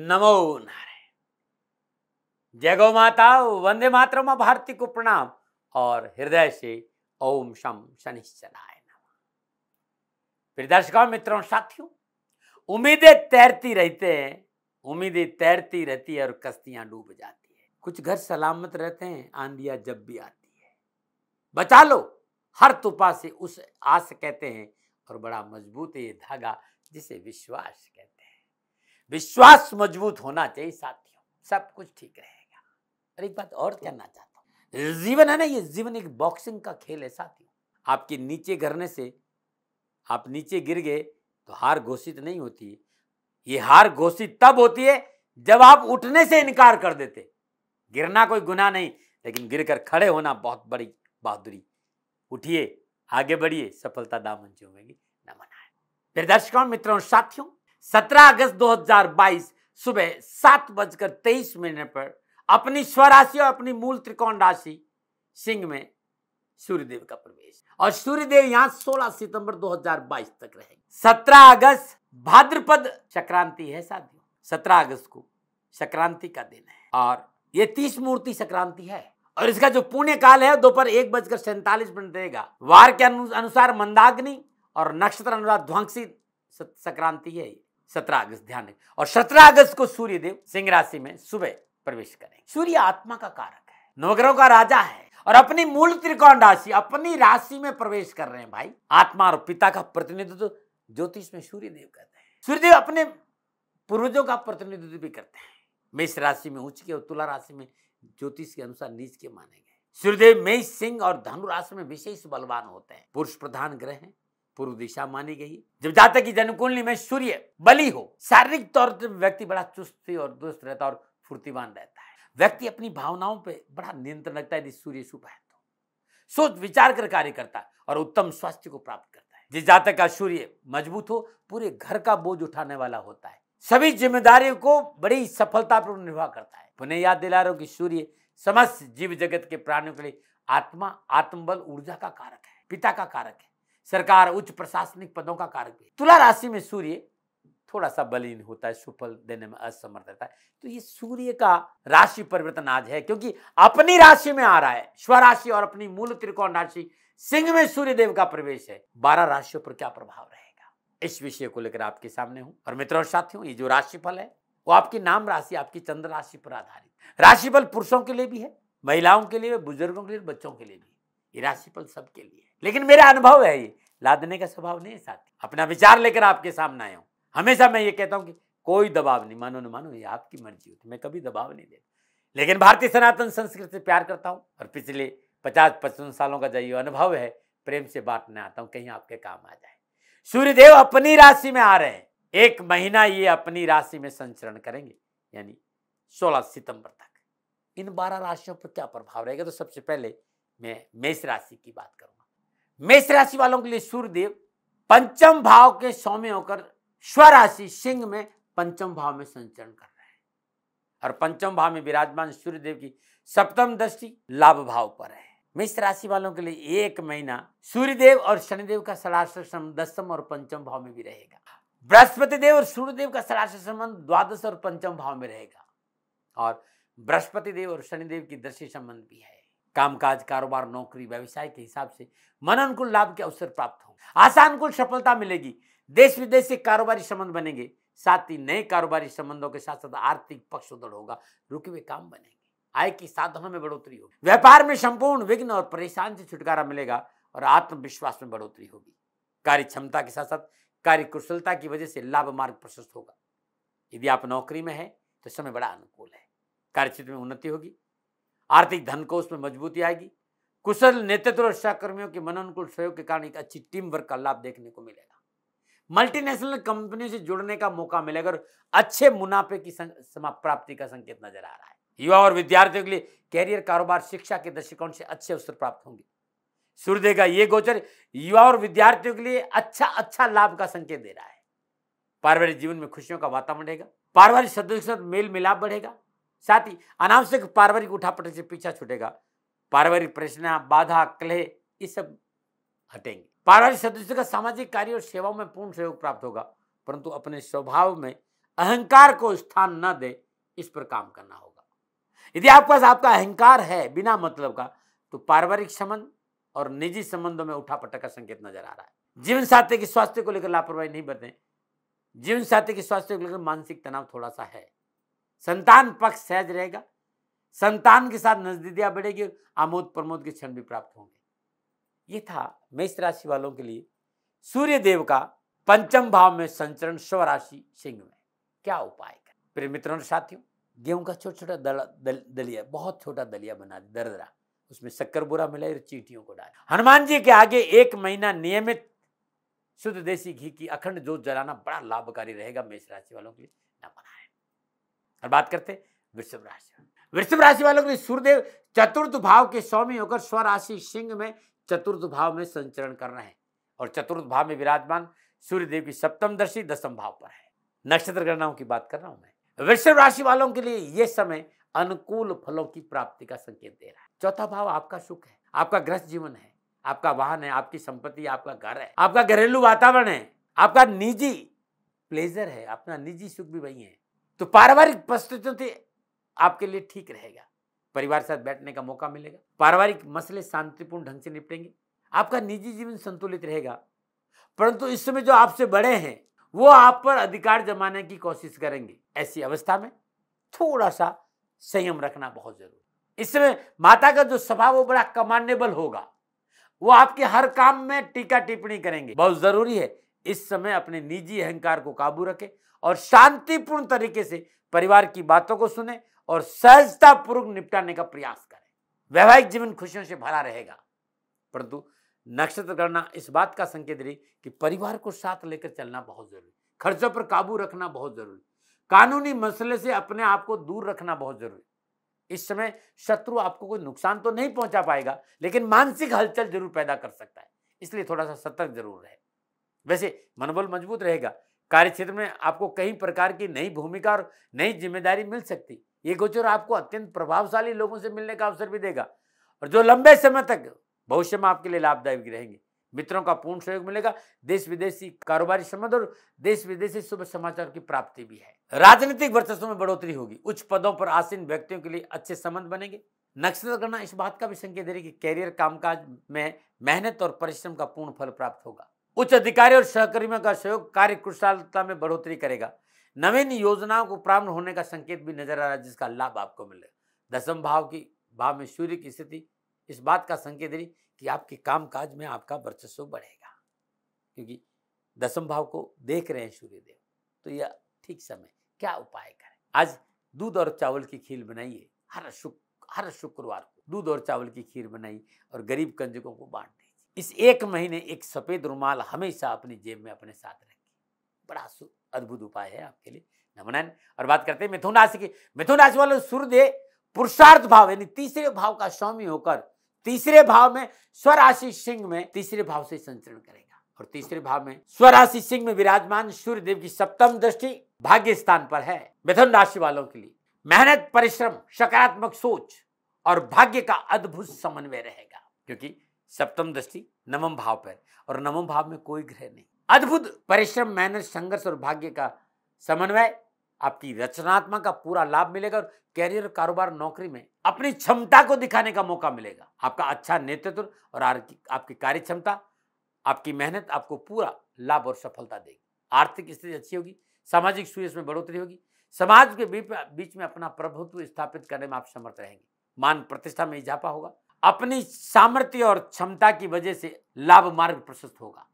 नमो नारायण। जय गौ माता, वंदे मातरम, भारती को प्रणाम और हृदय से ओम शम शनिश्चराय नमः। प्रिय दर्शकों, मित्रों, साथियों, उम्मीदें तैरती रहते हैं, उम्मीदें तैरती रहती है और कश्तियां डूब जाती है। कुछ घर सलामत रहते हैं, आंधियां जब भी आती है बचा लो हर तूफान से, उस आस कहते हैं। और बड़ा मजबूत है ये धागा जिसे विश्वास कहते हैं। विश्वास मजबूत होना चाहिए साथियों, सब कुछ ठीक रहेगा। और एक बात और कहना चाहता हूँ, जीवन है ना, ये जीवन एक बॉक्सिंग का खेल है साथियों। आपके नीचे गिरने से आप नीचे गिर गए तो हार घोषित नहीं होती। ये हार घोषित तब होती है जब आप उठने से इनकार कर देते। गिरना कोई गुनाह नहीं, लेकिन गिरकर खड़े होना बहुत बड़ी बहादुरी। उठिए, आगे बढ़िए, सफलता दामन चूमेगी। नमन है। प्रिय दर्शकों, मित्रों, साथियों, 17 अगस्त 2022 सुबह 7:23 पर अपनी स्वराशि और अपनी मूल त्रिकोण राशि सिंह में सूर्यदेव का प्रवेश। और सूर्यदेव यहां 16 सितंबर 2022 तक रहेंगे। 17 अगस्त भाद्रपद संक्रांति है साथियों। 17 अगस्त को संक्रांति का दिन है और ये 30 मूर्ति संक्रांति है। और इसका जो पुण्य काल है दोपहर 1:47 रहेगा। वार के अनुसार मंदाग्नि और नक्षत्र अनुसार ध्वंसी संक्रांति है 17 अगस्त, ध्यान रखें। और 17 अगस्त को सूर्यदेव सिंह राशि में सुबह प्रवेश करेंगे। सूर्य आत्मा का कारक है, नवग्रहों का राजा है और अपनी मूल त्रिकोण राशि, अपनी राशि में प्रवेश कर रहे हैं भाई। आत्मा और पिता का प्रतिनिधित्व ज्योतिष में सूर्यदेव करते हैं। सूर्यदेव अपने पूर्वजों का प्रतिनिधित्व भी करते हैं। मेष राशि में उच्च के और तुला राशि में ज्योतिष के अनुसार नीच के माने गए। सूर्यदेव मेष, सिंह और धनु राशि में विशेष बलवान होते हैं। पुरुष प्रधान ग्रह हैं, पूर्व दिशा मानी गई। जब जातक की जन्मकुंडली में सूर्य बली हो, शारीरिक तौर पर व्यक्ति बड़ा चुस्त और दुरुस्त रहता है और फुर्तीवान रहता है। व्यक्ति अपनी भावनाओं पे बड़ा नियंत्रण रखता है यदि सूर्य शुभ है तो। सोच विचार कर कार्य करता है और उत्तम स्वास्थ्य को प्राप्त करता है। जिस जातक का सूर्य मजबूत हो, पूरे घर का बोझ उठाने वाला होता है, सभी जिम्मेदारियों को बड़ी सफलतापूर्वक निर्वाह करता है। पुनः याद दिला रहा हूं कि सूर्य समस्त जीव जगत के प्राणियों के लिए आत्मा, आत्मबल, ऊर्जा का कारक है, पिता का कारक है, सरकार, उच्च प्रशासनिक पदों का कारक है। तुला राशि में सूर्य थोड़ा सा बलीन होता है, सुफल देने में असमर्थ रहता है। तो ये सूर्य का राशि परिवर्तन आज है, क्योंकि अपनी राशि में आ रहा है, स्वराशि और अपनी मूल त्रिकोण राशि सिंह में सूर्यदेव का प्रवेश है। 12 राशियों पर क्या प्रभाव रहेगा, इस विषय को लेकर आपके सामने हूं। और मित्रों साथियों, ये जो राशिफल है वो आपकी नाम राशि, आपकी चंद्र राशि पर आधारित। राशिफल पुरुषों के लिए भी है, महिलाओं के लिए, बुजुर्गों के लिए, बच्चों के लिए भी। ये राशिफल सबके लिए है, लेकिन मेरा अनुभव है, ये लादने का स्वभाव नहीं है साथी। अपना विचार लेकर आपके सामने आया हूं। हमेशा मैं ये कहता हूं कि कोई दबाव नहीं, मानो न मानो, ये आपकी मर्जी होती है, मैं कभी दबाव नहीं देता। लेकिन भारतीय सनातन संस्कृति से प्यार करता हूं और पिछले 50-55 सालों का जो अनुभव है, प्रेम से बांटने आता हूं, कहीं आपके काम आ जाए। सूर्यदेव अपनी राशि में आ रहे हैं, 1 महीना ये अपनी राशि में संचरण करेंगे, यानी 16 सितंबर तक। इन 12 राशियों पर क्या प्रभाव रहेगा, तो सबसे पहले मैं मेष राशि की बात करूंगा। मेष राशि वालों के लिए सूर्यदेव पंचम भाव के स्वामी होकर स्वराशि सिंह में पंचम भाव में संचरण कर रहे हैं। और पंचम भाव में विराजमान सूर्यदेव की सप्तम दृष्टि लाभ भाव पर है। मेष राशि वालों के लिए 1 महीना सूर्यदेव और शनिदेव का षडाष्टक संबंध दशम और पंचम भाव में भी रहेगा। बृहस्पति देव और सूर्यदेव का षडाष्टक संबंध द्वादश और पंचम भाव में रहेगा। और बृहस्पति देव और शनिदेव की दृष्टि संबंध भी है। कामकाज, कारोबार, नौकरी, व्यवसाय के हिसाब से मन अनुकूल लाभ के अवसर प्राप्त होंगे। आसानुकूल सफलता मिलेगी। देश विदेश से कारोबारी संबंध बनेंगे। साथ ही नए कारोबारी संबंधों के साथ साथ आर्थिक पक्ष सुदृढ़ होगा। रुके हुए काम बनेंगे। आय की साधनों में बढ़ोतरी होगी। व्यापार में संपूर्ण विघ्न और परेशान से छुटकारा मिलेगा और आत्मविश्वास में बढ़ोतरी होगी। कार्य क्षमता के साथ साथ कार्य कुशलता की वजह से लाभ मार्ग प्रशस्त होगा। यदि आप नौकरी में है तो समय बड़ा अनुकूल है। कार्य क्षेत्र में उन्नति होगी। आर्थिक धन कोष में मजबूती आएगी। कुशल नेतृत्व और सहकर्मियों के मनोनुकूल सहयोग के कारण एक अच्छी टीम वर्क का लाभ देखने को मिलेगा। मल्टीनेशनल कंपनी से जुड़ने का मौका मिलेगा और अच्छे मुनाफे की प्राप्ति का संकेत नजर आ रहा है। युवा और विद्यार्थियों के लिए कैरियर, कारोबार, शिक्षा के दृष्टिकोण से अच्छे अवसर प्राप्त होंगे। सूर्य का ये गोचर युवा और विद्यार्थियों के लिए अच्छा लाभ का संकेत दे रहा है। पारिवारिक जीवन में खुशियों का वातावरण रहेगा। पारिवारिक सदस्यों के साथ मेल मिलाप बढ़ेगा। साथ ही अनावश्यक पारिवारिक उठापटक से पीछा छूटेगा। पारिवारिक प्रश्न, बाधा, कलह, ये सब हटेंगे। पारिवारिक सदस्यों का सामाजिक कार्य और सेवाओं में पूर्ण सहयोग प्राप्त होगा, परंतु अपने स्वभाव में अहंकार को स्थान न दे, इस पर काम करना होगा। यदि आपके पास आपका अहंकार है बिना मतलब का, तो पारिवारिक संबंध और निजी संबंधों में उठापटक का संकेत नजर आ रहा है। जीवन साथी के स्वास्थ्य को लेकर लापरवाही नहीं बरतें। जीवन साथी के स्वास्थ्य को लेकर मानसिक तनाव थोड़ा सा है। संतान पक्ष सहज रहेगा। संतान के साथ नजदीकियां बढ़ेगी। आमोद प्रमोद के क्षण भी प्राप्त होंगे। ये था मेष राशि वालों के लिए सूर्य देव का पंचम भाव में संचरण स्वराशि सिंह में क्या उपाय करें। प्रिय मित्रों और साथियों, गेहूं का छोटा छोटा दलिया, बहुत छोटा दलिया बना दे, दरदरा, उसमें शक्कर बुरा मिलाई और चींटियों को डाले। हनुमान जी के आगे 1 महीना नियमित शुद्ध देसी घी की अखंड जोत जलाना बड़ा लाभकारी रहेगा मेष राशि वालों के लिए, न बनाएं। और बात करते वृषभ राशि। वृषभ राशि वालों के लिए सूर्यदेव चतुर्थ भाव के स्वामी होकर स्वराशि सिंह में चतुर्थ भाव में संचरण कर रहे हैं और चतुर्थ भाव में विराजमान सूर्यदेव की सप्तम दृष्टि 10वें भाव पर है। नक्षत्र गणनाओं की बात कर रहा हूं मैं। वृषभ राशि वालों के लिए यह समय अनुकूल फलों की प्राप्ति का संकेत दे रहा है। चौथा भाव आपका सुख है, आपका गृहस्थ जीवन है, आपका वाहन है, आपकी संपत्ति, आपका घर है, आपका घरेलू वातावरण है, आपका निजी प्लेजर है, अपना निजी सुख भी वही है। तो पारिवारिक परिस्थितियों से आपके लिए ठीक रहेगा। परिवार के साथ बैठने का मौका मिलेगा। पारिवारिक मसले शांतिपूर्ण ढंग से निपटेंगे। आपका निजी जीवन संतुलित रहेगा। परंतु इस समय जो आपसे बड़े हैं वो आप पर अधिकार जमाने की कोशिश करेंगे। ऐसी अवस्था में थोड़ा सा संयम रखना बहुत जरूरी है। इस समय माता का जो स्वभाव वो बड़ा कमांडेबल होगा। वो आपके हर काम में टीका टिप्पणी करेंगे। बहुत जरूरी है इस समय अपने निजी अहंकार को काबू रखें और शांतिपूर्ण तरीके से परिवार की बातों को सुने और सहजता पूर्वक निपटाने का प्रयास करें। वैवाहिक जीवन खुशियों से भरा रहेगा। परंतु नक्षत्र गणना इस बात का संकेत रही कि परिवार को साथ लेकर चलना बहुत जरूरी, खर्चों पर काबू रखना बहुत जरूरी, कानूनी मसले से अपने आप को दूर रखना बहुत जरूरी। इस समय शत्रु आपको कोई नुकसान तो नहीं पहुंचा पाएगा, लेकिन मानसिक हलचल जरूर पैदा कर सकता है, इसलिए थोड़ा सा सतर्क जरूर रहे। वैसे मनोबल मजबूत रहेगा। कार्य क्षेत्र में आपको कई प्रकार की नई भूमिका और नई जिम्मेदारी मिल सकती। ये गोचर आपको अत्यंत प्रभावशाली लोगों से मिलने का अवसर भी देगा और जो लंबे समय तक भविष्य में आपके लिए लाभदायक रहेंगे। मित्रों का पूर्ण सहयोग मिलेगा। देश विदेशी कारोबारी संबंध और देश विदेशी शुभ समाचार की प्राप्ति भी है। राजनीतिक वर्चस्व में बढ़ोतरी होगी। उच्च पदों पर आसीन व्यक्तियों के लिए अच्छे संबंध बनेंगे। नक्षत्र गणना इस बात का भी संकेत दे रही कि कैरियर कामकाज में मेहनत और परिश्रम का पूर्ण फल प्राप्त होगा। उच्च अधिकारी और सहकर्मियों का सहयोग कार्य कुशलता में बढ़ोतरी करेगा। नवीन योजनाओं को प्रारंभ होने का संकेत भी नजर आ रहा है, जिसका लाभ आपको मिलेगा। 10वें भाव में सूर्य की स्थिति इस बात का संकेत दे रही कि आपके कामकाज में आपका वर्चस्व बढ़ेगा, क्योंकि 10वें भाव को देख रहे हैं सूर्यदेव। तो यह ठीक समय। क्या उपाय करें? आज दूध और चावल की खीर बनाइए। हर शुक्रवार को दूध और चावल की खीर बनाइए और गरीब कंजकों को बांट दीजिए। इस 1 महीने एक सफेद रुमाल हमेशा अपनी जेब में अपने साथ रखिए। बड़ा अद्भुत उपाय है आपके लिए। नमन। और बात करते हैं मिथुन राशि की। मिथुन राशि वाले सूर्यदेव पुरुषार्थ भाव यानी तीसरे भाव का स्वामी होकर तीसरे भाव में स्वराशि सिंह में तीसरे भाव से संचरण करेगा और तीसरे भाव में स्वराशि सिंह में विराजमान सूर्यदेव की सप्तम दृष्टि भाग्य स्थान पर है। मिथुन राशि वालों के लिए मेहनत, परिश्रम, सकारात्मक सोच और भाग्य का अद्भुत समन्वय रहेगा, क्योंकि सप्तम दृष्टि 9वें भाव पर और 9वें भाव में कोई ग्रह नहीं। अद्भुत परिश्रम, मेहनत, संघर्ष और भाग्य का समन्वय आपकी रचनात्मक का पूरा लाभ मिलेगा और कैरियर, कारोबार, नौकरी में अपनी क्षमता को दिखाने का मौका मिलेगा। आपका अच्छा नेतृत्व और आपकी कार्य क्षमता, आपकी मेहनत आपको पूरा लाभ और सफलता देगी। आर्थिक स्थिति अच्छी होगी। सामाजिक सुयश में बढ़ोतरी होगी। समाज के बीच में अपना प्रभुत्व स्थापित करने में आप समर्थ रहेंगे। मान प्रतिष्ठा में इजाफा होगा। अपनी सामर्थ्य और क्षमता की वजह से लाभ मार्ग प्रशस्त होगा।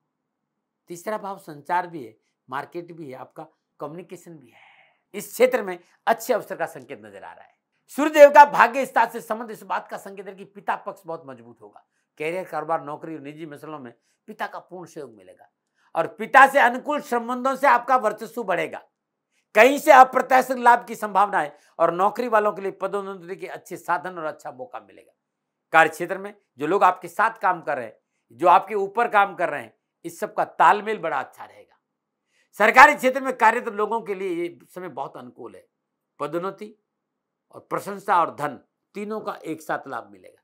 तीसरा भाव संचार भी है, मार्केट भी है, आपका कम्युनिकेशन भी है। इस क्षेत्र में अच्छे अवसर का संकेत नजर आ रहा है। सूर्यदेव का भाग्य स्थान से संबंध इस बात का संकेत है कि पिता पक्ष बहुत मजबूत होगा। कैरियर, कारोबार, नौकरी और निजी मसलों में पिता का पूर्ण सहयोग मिलेगा और पिता से अनुकूल संबंधों से आपका वर्चस्व बढ़ेगा। कहीं से अप्रत्याशित लाभ की संभावना है और नौकरी वालों के लिए पदोन्नति के अच्छे साधन और अच्छा मौका मिलेगा। कार्य क्षेत्र में जो लोग आपके साथ काम कर रहे हैं, जो आपके ऊपर काम कर रहे हैं, इस सब का तालमेल बड़ा अच्छा रहेगा। सरकारी क्षेत्र में कार्यरत लोगों के लिए ये समय बहुत अनुकूल है। पदोन्नति और प्रशंसा और धन तीनों का एक साथ लाभ मिलेगा।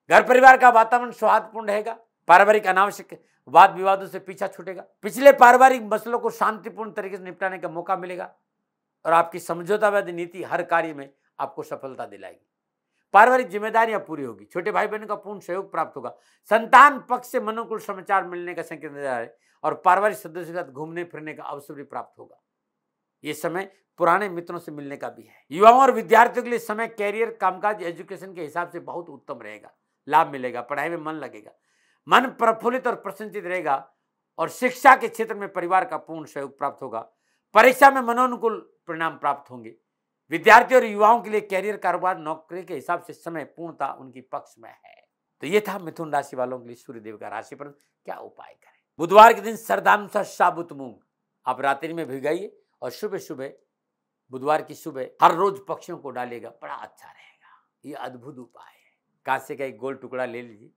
घर परिवार का वातावरण सौहार्दपूर्ण रहेगा। पारिवारिक अनावश्यक वाद विवादों से पीछा छूटेगा। पिछले पारिवारिक मसलों को शांतिपूर्ण तरीके से निपटाने का मौका मिलेगा। और आपकी समझौतावादी नीति हर कार्य में आपको सफलता दिलाएगी। पारिवारिक जिम्मेदारियां पूरी होगी। छोटे भाई बहनों का पूर्ण सहयोग प्राप्त होगा। संतान पक्ष से अनुकूल समाचार मिलने का संकेत नजर आ रहा है और पारिवारिक सदस्यों के साथ घूमने फिरने का अवसर भी प्राप्त होगा। ये समय पुराने मित्रों से मिलने का भी है। युवाओं और विद्यार्थियों के लिए समय कैरियर, कामकाज, एजुकेशन के हिसाब से बहुत उत्तम रहेगा। लाभ मिलेगा, पढ़ाई में मन लगेगा, मन प्रफुल्लित और प्रसन्नचित रहेगा और शिक्षा के क्षेत्र में परिवार का पूर्ण सहयोग प्राप्त होगा। परीक्षा में मनोनुकूल परिणाम प्राप्त होंगे। विद्यार्थी और युवाओं के लिए कैरियर, कारोबार, नौकरी के हिसाब से समय पूर्णता उनकी पक्ष में है। तो ये था मिथुन राशि वालों के लिए सूर्यदेव का राशि पर क्या उपाय करें। बुधवार के दिन श्रद्धानुसार साबुत मूंग आप रात्रि में भिगाइए और सुबह सुबह, बुधवार की सुबह हर रोज पक्षियों को डालिएगा, बड़ा अच्छा रहेगा। ये अद्भुत उपाय है। कांसे का एक गोल टुकड़ा ले लीजिए,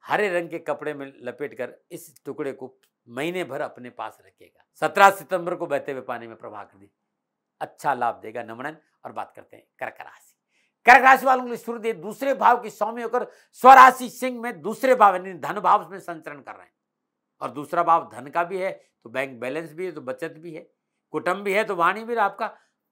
हरे रंग के कपड़े में लपेटकर इस टुकड़े को महीने भर अपने पास रखिएगा। 17 सितंबर को बहते हुए पानी में प्रवाह कर दीजिए, अच्छा लाभ देगा। नमन। और बात करते हैं कर्क राशि। कर्क राशि वालों के लिए सूर्यदेव दूसरे भाव की सौम्य होकर स्वराशि सिंह में दूसरे भाव यानी धन भाव में संचरण कर रहे हैं। और दूसरा भाव धन का भी है तो बैंक बैलेंस भी है, तो बचत भी है, कुटुंब भी है, तो वाणी भी, आपका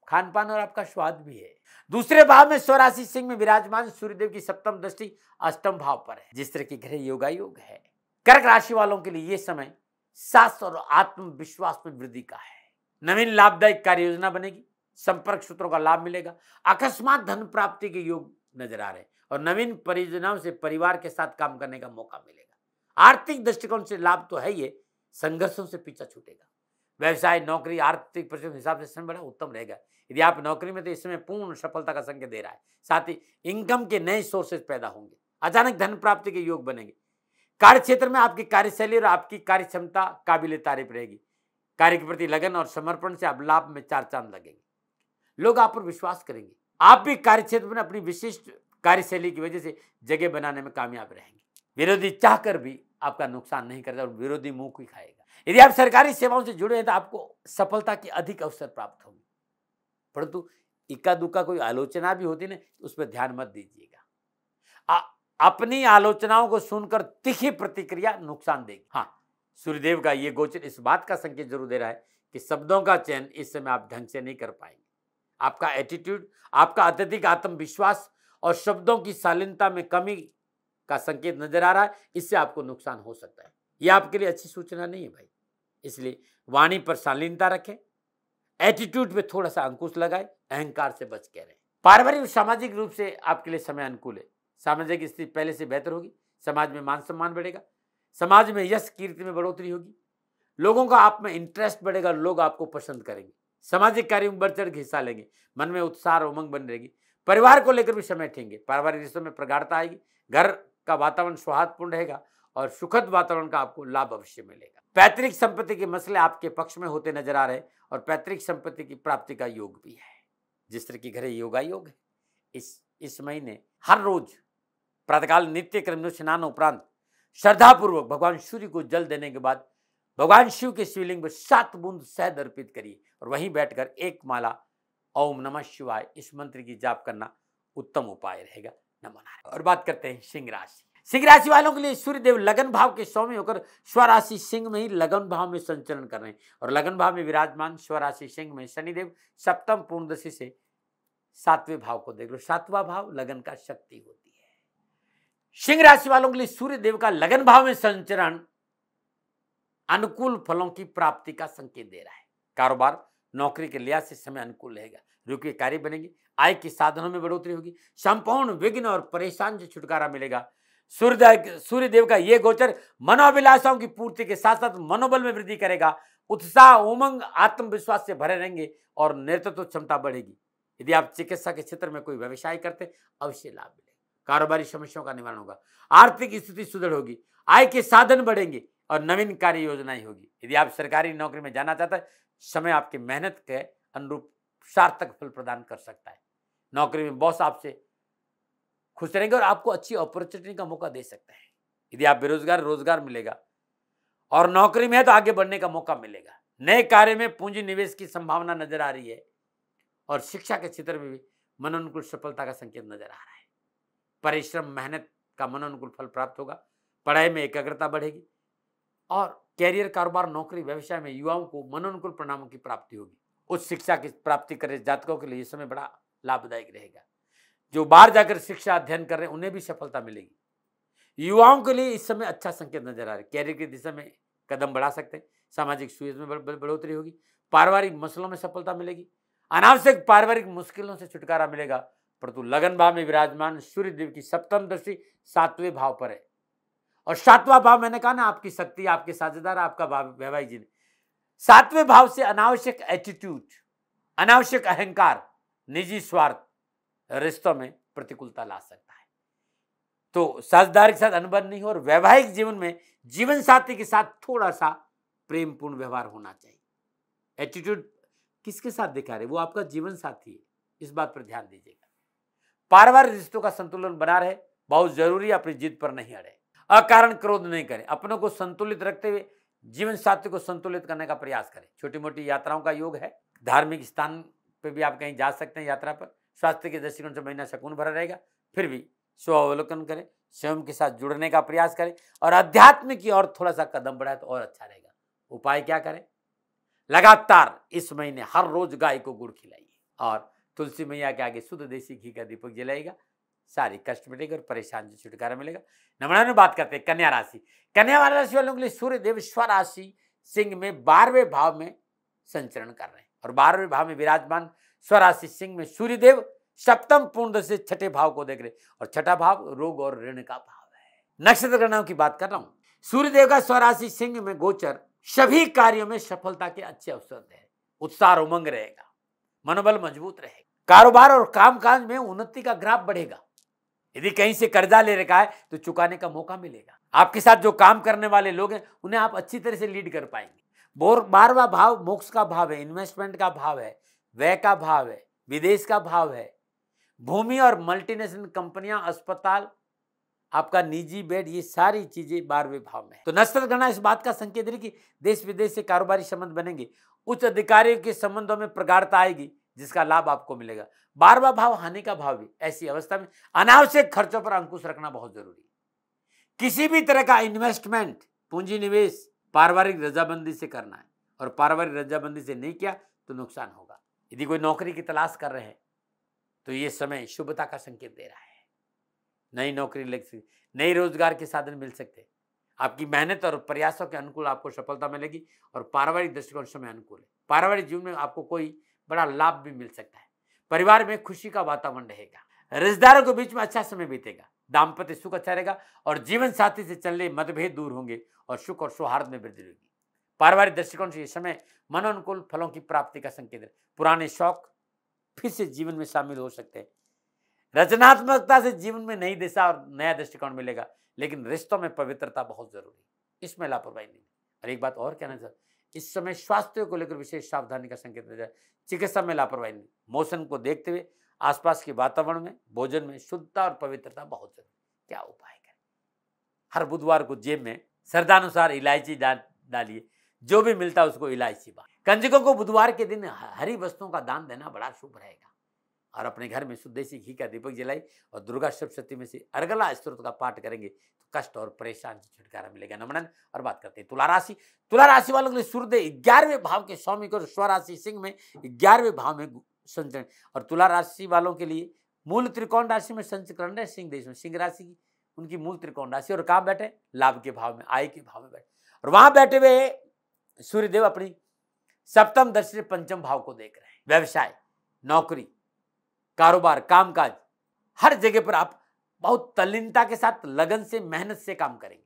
खान पान और आपका स्वाद भी है। दूसरे भाव में स्वराशि सिंह में विराजमान सूर्यदेव की सप्तम दृष्टि अष्टम भाव पर है, जिस तरह की ग्रह योगायोग है। कर्क राशि वालों के लिए यह समय साहस और आत्मविश्वास में वृद्धि का है। नवीन लाभदायक कार्य योजना बनेगी, संपर्क सूत्रों का लाभ मिलेगा, अकस्मात धन प्राप्ति के योग नजर आ रहे हैं और नवीन परियोजनाओं से परिवार के साथ काम करने का मौका मिलेगा। आर्थिक दृष्टिकोण से लाभ तो है, ये संघर्षों से पीछा छूटेगा। व्यवसाय, नौकरी, आर्थिक परिस्थिति के हिसाब से समय बड़ा उत्तम रहेगा। यदि आप नौकरी में तो इस समय पूर्ण सफलता का संकेत दे रहा है। साथ ही इनकम के नए सोर्सेज पैदा होंगे, अचानक धन प्राप्ति के योग बनेंगे। कार्य क्षेत्र में आपकी कार्यशैली और आपकी कार्य क्षमता काबिले तारीफ रहेगी। कार्य के प्रति लगन और समर्पण से आप लाभ में चार चांद लगेंगे। लोग आप पर विश्वास करेंगे। आप भी कार्य क्षेत्र में अपनी विशिष्ट कार्यशैली की वजह से जगह बनाने में कामयाब रहेंगे। विरोधी चाहकर भी आपका नुकसान नहीं करता और विरोधी मुंह ही खाएगा। यदि आप सरकारी सेवाओं से जुड़े हैं तो आपको सफलता के अधिक अवसर प्राप्त होंगे, परंतु इक्का दुक्का कोई आलोचना भी होती ना, उस पर ध्यान मत दीजिएगा। अपनी आलोचनाओं को सुनकर तीखी प्रतिक्रिया नुकसान देगी। हाँ, सूर्यदेव का ये गोचर इस बात का संकेत जरूर दे रहा है कि शब्दों का चयन इस समय आप ढंग से नहीं कर पाएंगे। आपका एटीट्यूड, आपका अत्यधिक आत्मविश्वास और शब्दों की शालीनता में कमी का संकेत नजर आ रहा है, इससे आपको नुकसान हो सकता है। यह आपके लिए अच्छी सूचना नहीं है भाई। इसलिए वाणी पर शालीनता रखें, एटीट्यूड पे थोड़ा सा अंकुश लगाए, अहंकार से बच के रहें। पारिवारिक और सामाजिक रूप से आपके लिए समय अनुकूल है। सामाजिक स्थिति पहले से बेहतर होगी, समाज में मान सम्मान बढ़ेगा, समाज में यश कीर्ति में बढ़ोतरी होगी, लोगों का आप में इंटरेस्ट बढ़ेगा, लोग आपको पसंद करेंगे, सामाजिक कार्यों में बढ़ चढ़ के हिस्सा लेंगे, मन में उत्साह और उमंग बनी रहेगी। परिवार को लेकर भी समय ठेंगे, पारिवारिक रिश्तों में प्रगाढ़ता आएगी, घर का वातावरण सौहार्दपूर्ण रहेगा और सुखद वातावरण का आपको लाभ अवश्य मिलेगा। पैतृक संपत्ति के मसले आपके पक्ष में होते नजर आ रहे हैं और पैतृक संपत्ति की प्राप्ति का योग भी है। जिस तरह की ग्रह योगायोग है, इस महीने हर रोज प्रातःकाल नित्य क्रम स्नान उपरांत श्रद्धापूर्वक भगवान सूर्य को जल देने के बाद भगवान शिव के शिवलिंग पर 7 बूंद शहद अर्पित करिए और वहीं बैठकर एक माला ओम नमः शिवाय इस मंत्र की जाप करना उत्तम उपाय रहेगा। नमः। और बात करते हैं सिंह राशि। सिंह राशि वालों के लिए सूर्यदेव लगन भाव के स्वामी होकर स्वराशि सिंह में ही लगन भाव में संचरण कर रहे हैं और लगन भाव में विराजमान स्वराशि सिंह में शनिदेव सप्तम पूर्णदशा से 7वें भाव को देख लो। 7वां भाव लगन का शक्ति होती है। सिंह राशि वालों के लिए सूर्यदेव का लगन भाव में संचरण अनुकूल फलों की प्राप्ति का संकेत दे रहा है। कारोबार, नौकरी के लिहाज से समय अनुकूल रहेगा, रुके कार्य बनेंगे, आय के साधनों में बढ़ोतरी होगी, संपूर्ण विघ्न और परेशान से छुटकारा मिलेगा। सूर्यदेव का यह गोचर मनोभिलाषाओं की पूर्ति के साथ साथ मनोबल में वृद्धि करेगा। उत्साह, उमंग, आत्मविश्वास से भरे रहेंगे और नेतृत्व क्षमता बढ़ेगी। यदि आप चिकित्सा के क्षेत्र में कोई व्यवसाय करते अवश्य लाभ मिलेगा। कारोबारी समस्याओं का निवारण होगा, आर्थिक स्थिति सुदृढ़ होगी, आय के साधन बढ़ेंगे और नवीन कार्य योजनाएं होगी। यदि आप सरकारी नौकरी में जाना चाहते हैं, समय आपकी मेहनत के अनुरूप सार्थक फल प्रदान कर सकता है। नौकरी में बॉस आपसे खुश रहेंगे और आपको अच्छी अपॉर्चुनिटी का मौका दे सकता है। यदि आप बेरोजगार, रोजगार मिलेगा और नौकरी में है तो आगे बढ़ने का मौका मिलेगा। नए कार्य में पूंजी निवेश की संभावना नजर आ रही है और शिक्षा के क्षेत्र में भी मनोनुकूल सफलता का संकेत नजर आ रहा है। परिश्रम, मेहनत का मनोनुकूल फल प्राप्त होगा, पढ़ाई में एकाग्रता बढ़ेगी और कैरियर, कारोबार, नौकरी, व्यवसाय में युवाओं को मनोनुकूल परिणामों की प्राप्ति होगी उच्च शिक्षा की प्राप्ति करे जातकों के लिए ये समय बड़ा लाभदायक रहेगा। जो बाहर जाकर शिक्षा अध्ययन कर रहे हैं उन्हें भी सफलता मिलेगी। युवाओं के लिए इस समय अच्छा संकेत नजर आ रहा है, कैरियर की दिशा में कदम बढ़ा सकते हैं, सामाजिक सुविधा में बढ़ोतरी होगी, पारिवारिक मसलों में सफलता मिलेगी, अनावश्यक पारिवारिक मुश्किलों से छुटकारा मिलेगा। परंतु लगन भाव में विराजमान सूर्य देव की सप्तम दृष्टि 7वें भाव पर है, और 7वां भाव मैंने कहा ना आपकी शक्ति, आपके साझेदार, आपका वैवाहिक जीवन। 7वें भाव से अनावश्यक एटीट्यूड, अनावश्यक अहंकार, निजी स्वार्थ रिश्तों में प्रतिकूलता ला सकता है। तो साझेदार के साथ अनबन नहीं हो, और वैवाहिक जीवन में जीवन साथी के साथ थोड़ा सा प्रेमपूर्ण व्यवहार होना चाहिए। एटीट्यूड किसके साथ दिखा रहे, वो आपका जीवन साथी है, इस बात पर ध्यान दीजिएगा। पारिवारिक रिश्तों का संतुलन बना रहे, बहुत जरूरी, अपनी जिद पर नहीं अड़े, अकारण क्रोध नहीं करें, अपनों को संतुलित रखते हुए जीवन साथी को संतुलित करने का प्रयास करें। छोटी मोटी यात्राओं का योग है, धार्मिक स्थान पे भी आप कहीं जा सकते हैं यात्रा पर। स्वास्थ्य के दृष्टिकोण से महीना शकुन भरा रहेगा, फिर भी स्वावलोकन करें, स्वयं के साथ जुड़ने का प्रयास करें, और अध्यात्म की ओर थोड़ा सा कदम बढ़ाए तो और अच्छा रहेगा। उपाय क्या करें, लगातार इस महीने हर रोज गाय को गुड़ खिलाइए, और तुलसी मैया के आगे शुद्ध देसी घी का दीपक जलाइएगा, सारी कष्ट मिटेगा और परेशान से छुटकारा मिलेगा। नमूना में बात करते हैं कन्या राशि। कन्या राशि वालों के लिए सूर्य देव स्वराशि सिंह में 12वें भाव में संचरण कर रहे हैं, और 12वें भाव में विराजमान स्वराशि सिंह में सूर्य देव सप्तम पूर्ण से 6ठे भाव को देख रहे, और 6ठा भाव रोग और ऋण का भाव है। नक्षत्र गणनाओं की बात कर रहा हूं। सूर्य देव का स्वराशि सिंह में गोचर सभी कार्यों में सफलता के अच्छे अवसर है, उत्साह उमंग रहेगा, मनोबल मजबूत रहेगा, कारोबार और कामकाज में उन्नति का ग्राफ बढ़ेगा। यदि कहीं से कर्जा ले रखा है तो चुकाने का मौका मिलेगा। आपके साथ जो काम करने वाले लोग हैं उन्हें आप अच्छी तरह से लीड कर पाएंगे। 12वां भाव मोक्ष का भाव है, इन्वेस्टमेंट का भाव है, व्यय का भाव है, विदेश का भाव है, भूमि और मल्टीनेशनल कंपनियां, अस्पताल, आपका निजी बेड, ये सारी चीजें 12वें भाव में है। तो नक्षत्र गणना इस बात का संकेत है कि देश विदेश से कारोबारी संबंध बनेंगे, उच्च अधिकारियों के संबंधों में प्रगाढ़ता आएगी, जिसका लाभ आपको मिलेगा। 12वां भाव हानि का भाव भी, ऐसी अवस्था में अनावश्यक खर्चों पर अंकुश रखना बहुत जरूरी है। किसी भी तरह का इन्वेस्टमेंट, पूंजी निवेश पारिवारिक रजाबंदी से करना है, और पारिवारिक रजाबंदी से नहीं किया तो नुकसान होगा। यदि कोई नौकरी की तलाश कर रहे हैं तो ये समय शुभता का संकेत दे रहा है। नई नौकरी लग सकती, नई रोजगार के साधन मिल सकते हैं, आपकी मेहनत और प्रयासों के अनुकूल आपको सफलता मिलेगी, और पारिवारिक दृष्टिकोण समय अनुकूल है। पारिवारिक जीवन में आपको कोई बड़ा लाभ भी मिल सकता है, परिवार में खुशी का वातावरण रहेगा, रिश्तेदारों के बीच में अच्छा समय बीतेगा, दाम्पत्य सुख अच्छा रहेगा, और जीवन साथी से चल रहे मतभेद दूर होंगे, और सुख और सौहार्द में वृद्धि होगी। पारिवारिक दृष्टिकोण से यह समय मनोनुकूल फलों की प्राप्ति का संकेत है। पुराने शौक फिर से जीवन में शामिल हो सकते हैं। रचनात्मकता से जीवन में नई दिशा और नया दृष्टिकोण मिलेगा, लेकिन रिश्तों में पवित्रता बहुत जरूरी है, इसमें लापरवाही नहीं। और एक बात और कहना चाहता, इस समय स्वास्थ्य को लेकर विशेष सावधानी का संकेत दिया जाए, चिकित्सा में लापरवाही नहीं। मौसम को देखते हुए आसपास के वातावरण में, भोजन में शुद्धता और पवित्रता बहुत जरूरी। क्या उपाय करें, हर बुधवार को जेब में श्रद्धानुसार इलायची डालिए, जो भी मिलता है उसको इलायची बांट। कंजकों को बुधवार के दिन हरी वस्तुओं का दान देना बड़ा शुभ रहेगा, और अपने घर में शुद्ध देसी घी का दीपक जलाई, और दुर्गा सप्तशती में से अर्गला स्तोत्र का पाठ करेंगे तो कष्ट और परेशान से छुटकारा मिलेगा। नमन। और बात करते हैं तुला राशि। तुला राशि वालों के लिए सूर्य 11वें भाव के स्वामी को स्वराशि सिंह में 11वें भाव में संचरण, और तुला राशि वालों के लिए मूल त्रिकोण राशि में संचरण है सिंह देश में। सिंह राशि की उनकी मूल त्रिकोण राशि, और कहाँ बैठे, लाभ के भाव में, आय के भाव में बैठे, और वहां बैठे हुए सूर्यदेव अपनी सप्तम दृष्टि से पंचम भाव को देख रहे हैं। व्यवसाय, नौकरी, कारोबार, कामकाज, हर जगह पर आप बहुत तल्लीनता के साथ, लगन से, मेहनत से काम करेंगे,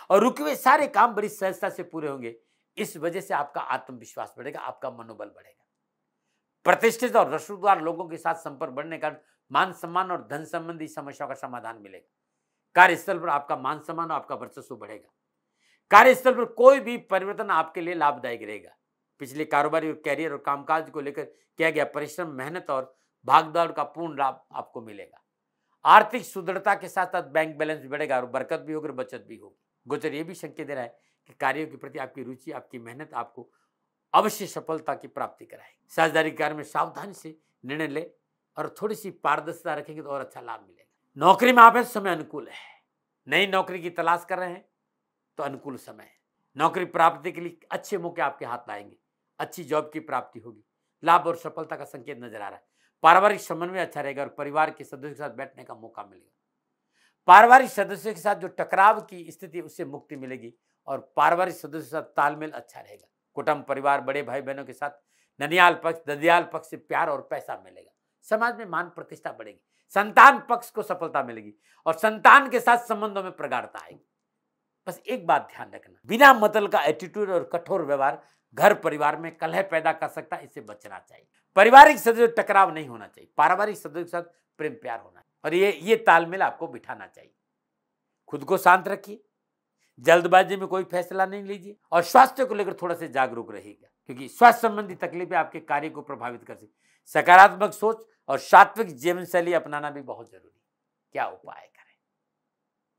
और रुके हुए सारे काम बड़ी सहजता से पूरे होंगे। इस वजह से आपका आत्मविश्वास बढ़ेगा, आपका मनोबल बढ़ेगा। प्रतिष्ठित और रसूखदार लोगों के साथ संपर्क बढ़ने का मान सम्मान और धन संबंधी समस्याओं का समाधान मिलेगा। कार्यस्थल पर आपका मान सम्मान और आपका वर्चस्व बढ़ेगा। कार्यस्थल पर कोई भी परिवर्तन आपके लिए लाभदायक रहेगा। पिछले कारोबारी और कैरियर और कामकाज को लेकर किया गया परिश्रम, मेहनत और भागदौड़ का पूर्ण लाभ आपको मिलेगा। आर्थिक सुदृढ़ता के साथ साथ बैंक बैलेंस भी बढ़ेगा, और बरकत भी होगी और बचत भी होगी। गोचर ये भी संकेत दे रहा है कि कार्यों के प्रति आपकी रुचि, आपकी मेहनत आपको अवश्य सफलता की प्राप्ति कराएगी। साझेदारी कार्य में सावधानी से निर्णय ले, और थोड़ी सी पारदर्शिता रखेंगे तो और अच्छा लाभ मिलेगा। नौकरी में आप समय अनुकूल है, नई नौकरी की तलाश कर रहे हैं तो अनुकूल समय है। नौकरी प्राप्ति के लिए अच्छे मौके आपके हाथ आएंगे, अच्छी जॉब की प्राप्ति होगी, लाभ और सफलता का संकेत नजर आ रहा है। पारिवारिक समन्वय अच्छा रहेगा और परिवार के सदस्यों के साथ बैठने का मौका मिलेगा। पारिवारिक सदस्यों के साथ जो टकराव की स्थिति उससे मुक्ति मिलेगी और पारिवारिक सदस्यों के साथ तालमेल अच्छा रहेगा। कुटुंब, परिवार, बड़े भाई बहनों के साथ ननियाल पक्ष, ददियाल पक्ष से प्यार और पैसा मिलेगा। समाज में मान प्रतिष्ठा बढ़ेगी। संतान पक्ष को सफलता मिलेगी और संतान के साथ संबंधों में प्रगाढ़ता आएगी। बस एक बात ध्यान रखना, बिना मतलब का एटीट्यूड और कठोर व्यवहार घर परिवार में कलह पैदा कर सकता है, इससे बचना चाहिए। पारिवारिक सदस्यों टकराव नहीं होना चाहिए। पारिवारिक सदस्यों के साथ प्रेम प्यार होना चाहिए और ये तालमेल आपको बिठाना चाहिए। खुद को शांत रखिए, जल्दबाजी में कोई फैसला नहीं लीजिए और स्वास्थ्य को लेकर थोड़ा सा जागरूक रहिएगा, क्योंकि स्वास्थ्य संबंधी तकलीफें आपके कार्य को प्रभावित कर सकती। सकारात्मक सोच और सात्विक जीवन शैली अपनाना भी बहुत जरूरी है। क्या उपाय करें?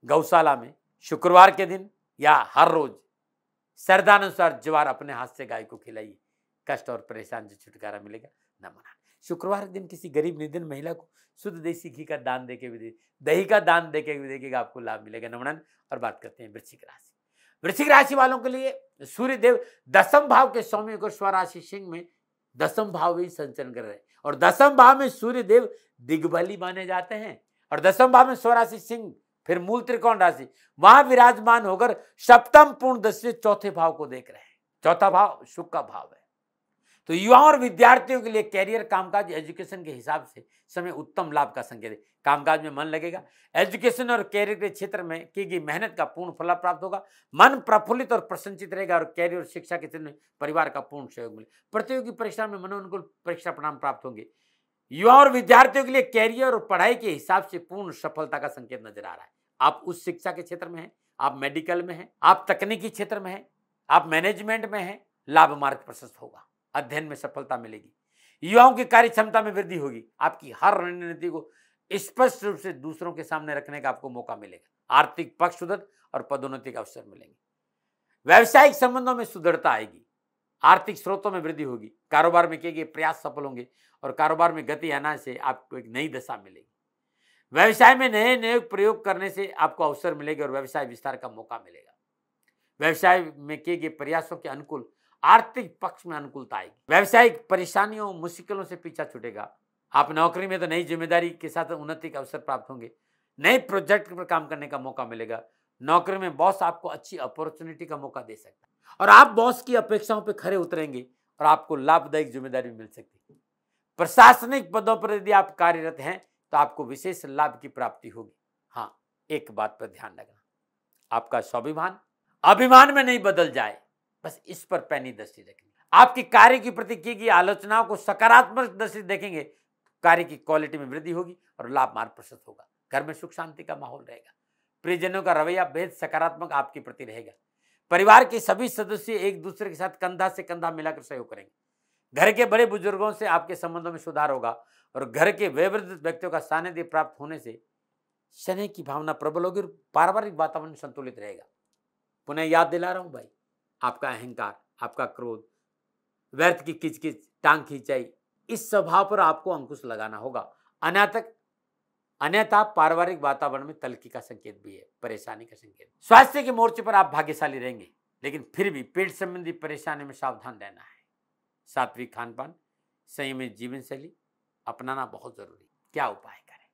गौशाला में शुक्रवार के दिन या हर रोज श्रद्धानुसार ज्वार अपने हाथ से गाय को खिलाइए। कष्ट और परेशान से छुटकारा मिलेगा। नमन। शुक्रवार के दिन किसी गरीब निर्धन महिला को शुद्ध देसी घी का दान देके भी दही का दान देके भी देखिएगा, आपको लाभ मिलेगा। नमन। और बात करते हैं वृश्चिक राशि। वृश्चिक राशि वालों के लिए सूर्य देव दसम भाव के स्वामी को स्वराशि सिंह में दसम भाव भी संचरण कर रहे हैं और दसम भाव में सूर्य देव दिग्बली माने जाते हैं और दसम भाव में स्वराशि सिंह फिर मूल त्रिकोण राशि वहां विराजमान होकर सप्तम पूर्ण दशे चौथे भाव को देख रहे हैं। चौथा भाव सुख का भाव है, तो युवाओं और विद्यार्थियों के लिए कैरियर, कामकाज, एजुकेशन के हिसाब से समय उत्तम लाभ का संकेत है। कामकाज में मन लगेगा। एजुकेशन और कैरियर के क्षेत्र में की गई मेहनत का पूर्ण फल प्राप्त होगा। मन प्रफुल्लित और प्रसन्नचित रहेगा और कैरियर और शिक्षा के क्षेत्र में परिवार का पूर्ण सहयोग मिले। प्रतियोगी परीक्षा में मनोनुकूल परीक्षा परिणाम प्राप्त होंगे। युवा और विद्यार्थियों के लिए कैरियर और पढ़ाई के हिसाब से पूर्ण सफलता का संकेत नजर आ रहा है। आप उस शिक्षा के क्षेत्र में हैं, आप मेडिकल में हैं, आप तकनीकी क्षेत्र में हैं, आप मैनेजमेंट में हैं, लाभ मार्ग प्रशस्त होगा। अध्ययन में सफलता मिलेगी। युवाओं की कार्य क्षमता में वृद्धि होगी। आपकी हर रणनीति को स्पष्ट रूप से दूसरों के सामने रखने का आपको मौका मिलेगा। आर्थिक पक्ष सुदृढ़ और पदोन्नति का अवसर मिलेंगे। व्यावसायिक संबंधों में सुदृढ़ता आएगी। आर्थिक स्रोतों में वृद्धि होगी। कारोबार में किए गए प्रयास सफल होंगे और कारोबार में गति आने से आपको एक नई दशा मिलेगी। व्यवसाय में नए नए प्रयोग करने से आपको अवसर मिलेगा और व्यवसाय विस्तार का मौका मिलेगा। व्यवसाय में किए गए प्रयासों के अनुकूल आर्थिक पक्ष में अनुकूलता आएगी। व्यवसायिक परेशानियों, मुश्किलों से पीछा छूटेगा। आप नौकरी में तो नई जिम्मेदारी के साथ उन्नति का अवसर प्राप्त होंगे। नए प्रोजेक्ट पर काम करने का मौका मिलेगा। नौकरी में बॉस आपको अच्छी अपॉर्चुनिटी का मौका दे सकता है और आप बॉस की अपेक्षाओं पर खरे उतरेंगे और आपको लाभदायक जिम्मेदारी मिल सकती है। प्रशासनिक पदों पर यदि आप कार्यरत हैं तो आपको विशेष लाभ की प्राप्ति होगी। हाँ, एक बात पर ध्यान रखना, आपका स्वाभिमान अभिमान में नहीं बदल जाए, बस इस पर पैनी दृष्टि रखेंगे। आपकी कार्य की प्रति की गई आलोचनाओं को सकारात्मक दृष्टि देखेंगे, कार्य की क्वालिटी में वृद्धि होगी और लाभ मार्ग प्रशस्त होगा। घर में सुख शांति का माहौल रहेगा। प्रियजनों का रवैया बेहद सकारात्मक आपके प्रति रहेगा। परिवार के सभी सदस्य एक दूसरे के साथ कंधा से कंधा मिलाकर सहयोग करेंगे। घर के बड़े बुजुर्गों से आपके संबंधों में सुधार होगा और घर के वयोवृद्ध व्यक्तियों का सानिध्य प्राप्त होने से स्नेह की भावना प्रबल होगी और पारिवारिक वातावरण संतुलित रहेगा। पुनः याद दिला रहा हूं भाई, आपका अहंकार, आपका क्रोध, व्यर्थ की किचकिच, टांग खींचाई, इस स्वभाव पर आपको अंकुश लगाना होगा। अन्यथा पारिवारिक वातावरण में तलखी का संकेत भी है, परेशानी का संकेत। स्वास्थ्य के मोर्चे पर आप भाग्यशाली रहेंगे, लेकिन फिर भी पेट संबंधी परेशानी में सावधान रहना है। सात्विक खान पान, संयमित जीवन शैली अपनाना बहुत जरूरी। क्या उपाय करें?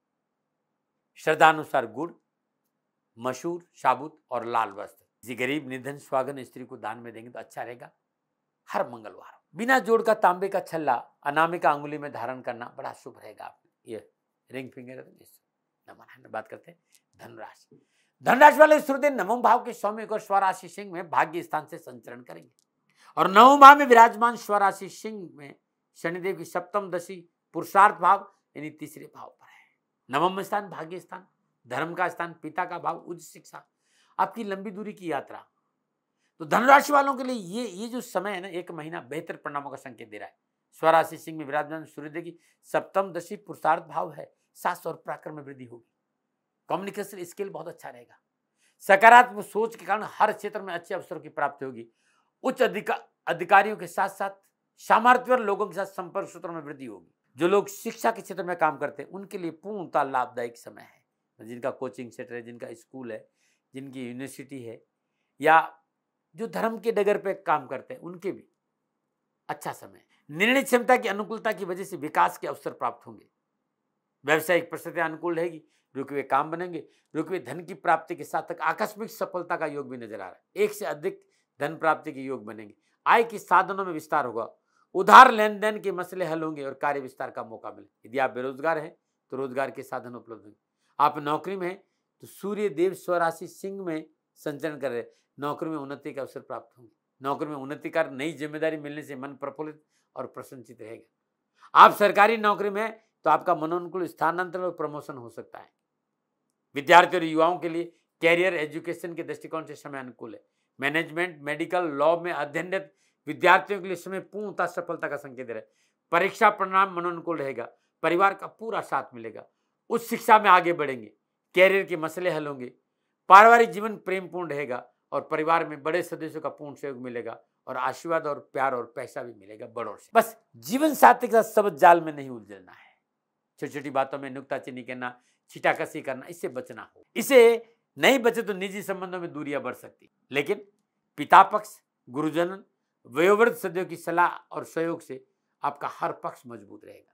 श्रद्धानुसार गुड़, मसूर, साबुत और लाल वस्त्र किसी गरीब, निधन, स्वागन स्त्री को दान में देंगे तो अच्छा रहेगा। हर मंगलवार बिना जोड़ का तांबे का छल्ला अनामिका अंगुली में धारण करना बड़ा शुभ रहेगा। ये रिंग फिंगर। नमन। बात करते हैं धनराशि। धनराशि वाले सूर्य नवम भाव के स्वामी को स्वराशि सिंह में भाग्य स्थान से संचरण करेंगे और नवम भाव में विराजमान स्वराशि सिंह में शनिदेव की सप्तम दशी पुरुषार्थ भाव यानी तीसरे भाव पर है। नवम स्थान भाग्य स्थान, धर्म का स्थान, पिता का भाव, उच्च शिक्षा, आपकी लंबी दूरी की यात्रा। तो धनराशि वालों के लिए ये जो समय है ना, एक महीना बेहतर परिणामों का संकेत दे रहा है। स्वराशि सिंह में विराजमान सूर्यदेव की सप्तम दशी पुरुषार्थ भाव है। साहस और पराक्रम में वृद्धि होगी। कम्युनिकेशन स्किल बहुत अच्छा रहेगा। सकारात्मक सोच के कारण हर क्षेत्र में अच्छे अवसरों की प्राप्ति होगी। उच्च अधिकारियों के साथ साथ सामर्थ्यवान लोगों के साथ संपर्क सूत्रों में वृद्धि होगी। जो लोग शिक्षा के क्षेत्र में काम करते हैं उनके लिए पूर्णतः लाभदायक समय है। जिनका कोचिंग सेंटर है, जिनका स्कूल है, जिनकी यूनिवर्सिटी है या जो धर्म के डगर पे काम करते हैं उनके भी अच्छा समय है। निर्णय क्षमता की अनुकूलता की वजह से विकास के अवसर प्राप्त होंगे। व्यवसायिक परिस्थितियां अनुकूल रहेगी, रुके हुए काम बनेंगे, रुके हुए धन की प्राप्ति के साथ तक आकस्मिक सफलता का योग भी नजर आ रहा है। एक से अधिक धन प्राप्ति के योग बनेंगे, आय के साधनों में विस्तार होगा, उधार लेन देन के मसले हल होंगे और कार्य विस्तार का मौका मिले। यदि आप बेरोजगार हैं तो रोजगार के साधन उपलब्ध होंगे। आप नौकरी में हैं तो सूर्य देव स्वराशि सिंह में संचरण कर रहे, नौकरी में उन्नति के अवसर प्राप्त होंगे। नौकरी में उन्नति कर नई जिम्मेदारी मिलने से मन प्रफुल्लित और प्रसन्नचित रहेगा। आप सरकारी नौकरी में हैं तो आपका मनोनुकूल स्थानांतरण और प्रमोशन हो सकता है। विद्यार्थियों और युवाओं के लिए कैरियर एजुकेशन के दृष्टिकोण से समय अनुकूल है। मैनेजमेंट, मेडिकल, लॉ में अध्ययनरत विद्यार्थियों के लिए समय पूर्णतः सफलता का संकेत है। परीक्षा परिणाम मनोनुकूल रहेगा, परिवार का पूरा साथ मिलेगा, उच्च शिक्षा में आगे बढ़ेंगे, कैरियर के मसले हल होंगे, पारिवारिक जीवन प्रेमपूर्ण रहेगा और परिवार में बड़े सदस्यों का पूर्ण सहयोग मिलेगा और आशीर्वाद और प्यार और पैसा भी मिलेगा बड़ों से। बस जीवन साथी के साथ सबद जाल में नहीं उलझना है। छोटी छोटी बातों में नुक्ताचीनी करना, छीटाकसी करना, इससे बचना हो। इसे नहीं बचे तो निजी संबंधों में दूरियां बढ़ सकती। लेकिन पिता पक्ष, गुरुजन, वयोवृद्ध सदस्यों की सलाह और सहयोग से आपका हर पक्ष मजबूत रहेगा।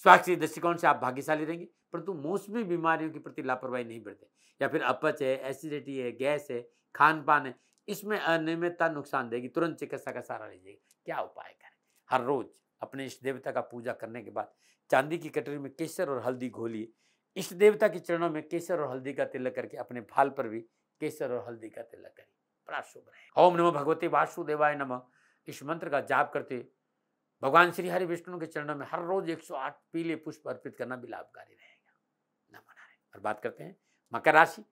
स्वास्थ्य के दृष्टिकोण से आप भाग्यशाली रहेंगे, परंतु मौसमी बीमारियों के प्रति लापरवाही नहीं बरतें। या फिर अपच है, एसिडिटी है, गैस है, खान पान है, इसमें अनियमितता नुकसान देगी, तुरंत चिकित्सा का सहारा लीजिएगा। क्या उपाय करें? हर रोज अपने इष्ट देवता का पूजा करने के बाद चांदी की कटोरी में केसर और हल्दी घोलिए। इष्ट देवता के चरणों में केसर और हल्दी का तिलक करके अपने भाल पर भी केसर और हल्दी का तिलक करिए, बड़ा शुभ रहे। ओम नमो भगवते वासुदेवाय नमः, इस मंत्र का जाप करते भगवान श्री हरि विष्णु के चरणों में हर रोज 108 पीले पुष्प अर्पित करना भी लाभकारी रहेगा। नमो नारायण। और बात करते हैं मकर राशि।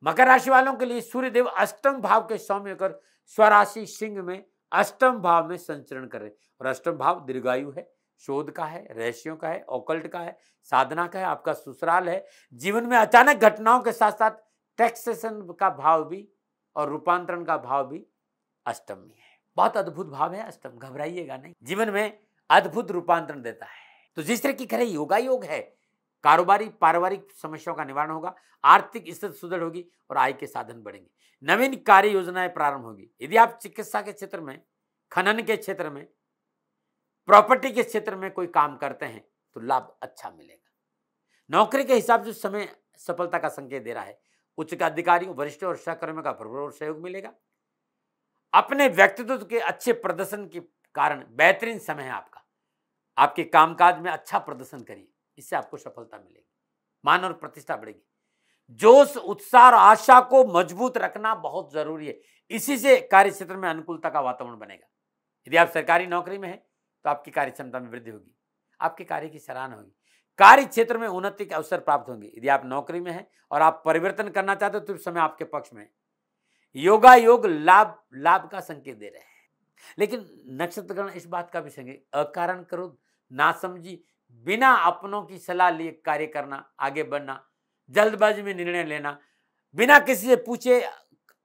मकर राशि वालों के लिए सूर्यदेव अष्टम भाव के स्वामी होकर स्वराशि सिंह में अष्टम भाव में संचरण कर रहे। और अष्टम भाव दीर्घायु है, शोध का है, रहस्यों का है, ऑकल्ट का है, साधना का है, आपका ससुराल है। जीवन में अचानक घटनाओं के साथ साथ टैक्सेशन का भाव भी और रूपांतरण का भाव भी अष्टम में है। बहुत अद्भुत भाव है अष्टम, घबराइएगा नहीं, जीवन में अद्भुत रूपांतरण देता है। तो जिस तरह की करें योगा योग है, कारोबारी पारिवारिक समस्याओं का निवारण होगा, आर्थिक स्थिति सुदृढ़ होगी और आय के साधन बढ़ेंगे, नवीन कार्य योजनाएं प्रारंभ होगी। यदि आप चिकित्सा के क्षेत्र में, खनन के क्षेत्र में, प्रॉपर्टी के क्षेत्र में कोई काम करते हैं तो लाभ अच्छा मिलेगा। नौकरी के हिसाब से समय सफलता का संकेत दे रहा है। उच्च अधिकारियों, वरिष्ठों और सहकर्मियों का भरपूर सहयोग मिलेगा। अपने व्यक्तित्व के अच्छे प्रदर्शन के कारण बेहतरीन समय है आपका। आपके कामकाज में अच्छा प्रदर्शन करिए, इससे आपको सफलता मिलेगी, मान और प्रतिष्ठा बढ़ेगी। जोश, उत्साह और आशा को मजबूत रखना बहुत जरूरी है, इसी से कार्य क्षेत्र में अनुकूलता का वातावरण बनेगा। यदि आप सरकारी नौकरी में हैं तो आपकी कार्य क्षमता में वृद्धि होगी, आपके कार्य की सराहना होगी, कार्य क्षेत्र में उन्नति के अवसर प्राप्त होंगे। यदि आप नौकरी में हैं और आप परिवर्तन करना चाहते हो तो इस समय आपके पक्ष में योगा योग लाभ का संकेत दे रहे हैं। लेकिन नक्षत्रगण इस बात का भी संकेत, अकारण क्रोध, नासमझी, बिना अपनों की सलाह लिए कार्य करना, आगे बढ़ना, जल्दबाजी में निर्णय लेना, बिना किसी से पूछे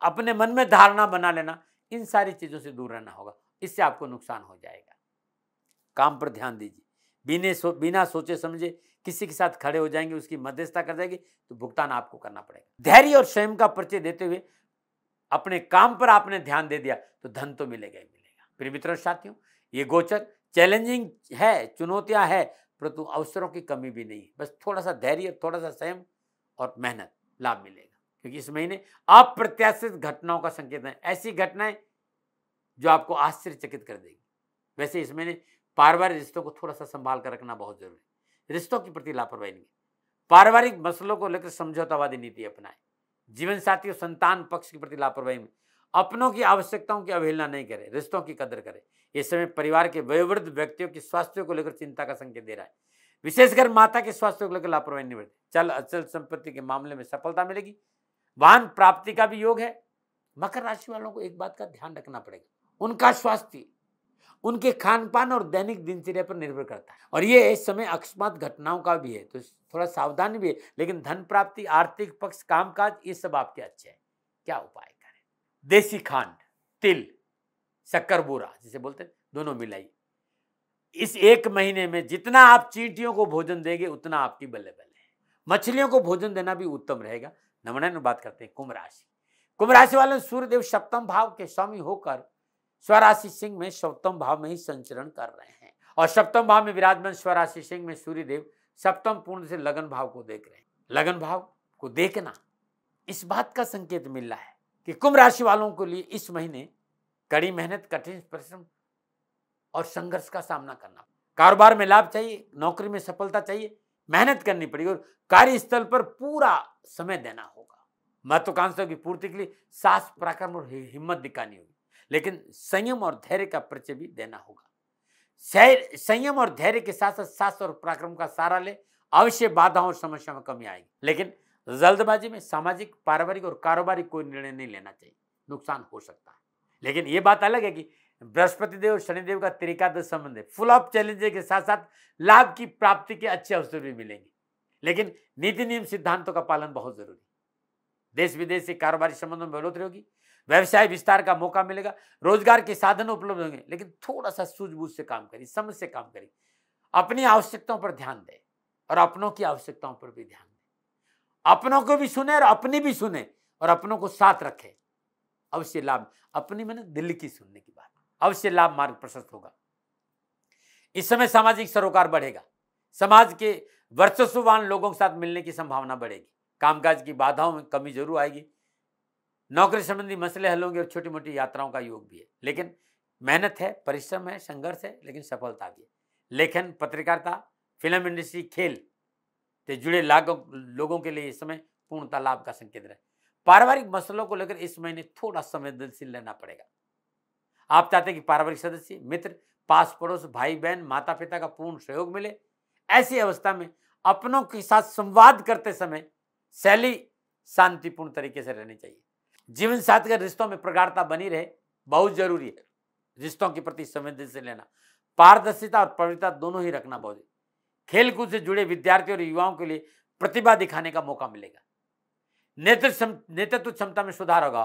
अपने मन में धारणा बना लेना, इन सारी चीजों से दूर रहना होगा, इससे आपको नुकसान हो जाएगा। काम पर ध्यान दीजिए, बिना सोचे समझे किसी के साथ खड़े हो जाएंगे, उसकी मध्यस्थता कर जाएगी तो भुगतान आपको करना पड़ेगा। धैर्य और संयम का परिचय देते हुए अपने काम पर आपने ध्यान दे दिया तो धन तो मिलेगा ही मिलेगा। प्रिय मित्रों साथियों, ये गोचर चैलेंजिंग है, चुनौतियां है, परंतु अवसरों की कमी भी नहीं है। बस थोड़ा सा धैर्य, थोड़ा सा संयम और मेहनत, लाभ मिलेगा। क्योंकि इस महीने अप्रत्याशित घटनाओं का संकेत है, ऐसी घटनाएं जो आपको आश्चर्यचकित कर देगी। वैसे इस महीने पारिवारिक रिश्तों को थोड़ा सा संभाल कर रखना बहुत जरूरी है। रिश्तों के प्रति लापरवाही नहीं, पारिवारिक मसलों को लेकर समझौतावादी नीति अपनाएं। जीवन साथी और संतान पक्ष के प्रति लापरवाही में अपनों की आवश्यकताओं की अवहेलना नहीं करें, रिश्तों की कदर करें। इस समय परिवार के वयोवृद्ध व्यक्तियों के स्वास्थ्य को लेकर चिंता का संकेत दे रहा है, विशेषकर माता के स्वास्थ्य को लेकर लापरवाही नहीं बरतें। चल अचल संपत्ति के मामले में सफलता मिलेगी, वाहन प्राप्ति का भी योग है। मकर राशि वालों को एक बात का ध्यान रखना पड़ेगा, उनका स्वास्थ्य उनके खान पान और दैनिक दिनचर्या पर निर्भर करता है। और ये इस समय अकस्मात घटनाओं का भी है, तो थोड़ा सावधानी भी है। लेकिन धन प्राप्ति, आर्थिक पक्ष, कामकाज, ये सब आपके अच्छे हैं। क्या उपाय करें? देसी खांड, तिल, शक्कर बूरा जिसे बोलते हैं, दोनों मिलाइए। इस एक महीने में जितना आप चींटियों को भोजन देंगे उतना आपकी बल्ले बल्ले है। मछलियों को भोजन देना भी उत्तम रहेगा। नमूना बात करते हैं कुंभ राशि। कुंभ राशि वाले सूर्यदेव सप्तम भाव के स्वामी होकर स्वराशि सिंह में सप्तम भाव में ही संचरण कर रहे हैं और सप्तम भाव में विराजमान स्वराशि सिंह में सूर्य देव सप्तम पूर्ण से लगन भाव को देख रहे हैं। लगन भाव को देखना इस बात का संकेत मिल रहा है कि कुंभ राशि वालों के लिए इस महीने कड़ी मेहनत, कठिन परिश्रम और संघर्ष का सामना करना। कारोबार में लाभ चाहिए, नौकरी में सफलता चाहिए, मेहनत करनी पड़ेगी और कार्यस्थल पर पूरा समय देना होगा। महत्वाकांक्षाओं की पूर्ति के लिए साहस, पराक्रम और हिम्मत दिखानी होगी, लेकिन संयम और धैर्य का परिचय भी देना होगा। संयम और धैर्य के साथ साथ साहस और पराक्रम का सहारा ले, अवश्य बाधाओं और समस्याओं में कमी आएगी, लेकिन जल्दबाजी में सामाजिक, पारिवारिक और कारोबारी कोई निर्णय नहीं लेना चाहिए, नुकसान हो सकता है। लेकिन ये बात अलग है कि बृहस्पति देव और शनिदेव का त्रिकादश संबंध है। फुल ऑफ चैलेंजेस के साथ साथ लाभ की प्राप्ति के अच्छे अवसर भी मिलेंगे, लेकिन नीति नियम सिद्धांतों का पालन बहुत जरूरी है। देश विदेश से कारोबारी संबंधों में बढ़ोतरी होगी, व्यवसाय विस्तार का मौका मिलेगा, रोजगार के साधन उपलब्ध होंगे, लेकिन थोड़ा सा सूझबूझ से काम करिए, समझ से काम करिए, अपनी आवश्यकताओं पर ध्यान दें और अपनों की आवश्यकताओं पर भी ध्यान दें। अपनों को भी सुने और अपनी भी सुने और अपनों को साथ रखें। अवश्य लाभ, अपनी मैंने दिल की सुनने की बात, अवश्य लाभ मार्ग प्रशस्त होगा। इस समय सामाजिक सरोकार बढ़ेगा, समाज के वर्चस्ववान लोगों के साथ मिलने की संभावना बढ़ेगी, कामकाज की बाधाओं में कमी जरूर आएगी, नौकरी संबंधी मसले हल होंगे और छोटी मोटी यात्राओं का योग भी है, लेकिन मेहनत है, परिश्रम है, संघर्ष है, लेकिन सफलता भी है। लेखन, पत्रकारिता, फिल्म इंडस्ट्री, खेल से जुड़े लोगों के लिए इस समय पूर्णता लाभ का संकेत रहे। पारिवारिक मसलों को लेकर इस महीने थोड़ा संवेदनशील रहना पड़ेगा। आप चाहते हैं कि पारिवारिक सदस्य, मित्र, पास पड़ोस, भाई बहन, माता पिता का पूर्ण सहयोग मिले। ऐसी अवस्था में अपनों के साथ संवाद करते समय शैली शांतिपूर्ण तरीके से रहनी चाहिए। जीवन साथी के रिश्तों में प्रगाढ़ता बनी रहे, बहुत जरूरी है। रिश्तों के प्रति संवेदनशील लेना, पारदर्शिता और पवित्रता दोनों ही रखना बहुत है। खेलकूद से जुड़े विद्यार्थियों और युवाओं के लिए प्रतिभा दिखाने का मौका मिलेगा। नेतृत्व क्षमता में सुधार होगा,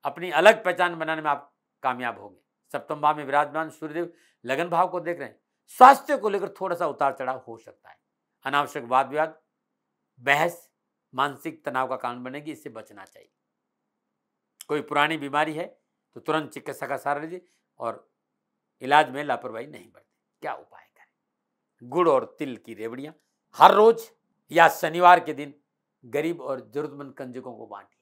अपनी अलग पहचान बनाने में आप कामयाब होंगे। सप्तम भाव में विराजमान सूर्यदेव लगन भाव को देख रहे हैं। स्वास्थ्य को लेकर थोड़ा सा उतार चढ़ाव हो सकता है। अनावश्यक वाद विवाद, बहस मानसिक तनाव का कारण बनेगी, इससे बचना चाहिए। कोई पुरानी बीमारी है तो तुरंत चिकित्सा का सहारा लीजिए और इलाज में लापरवाही नहीं बरतें। क्या उपाय करें? गुड़ और तिल की रेवड़ियां हर रोज या शनिवार के दिन गरीब और जरूरतमंद कंजकों को बांटिए।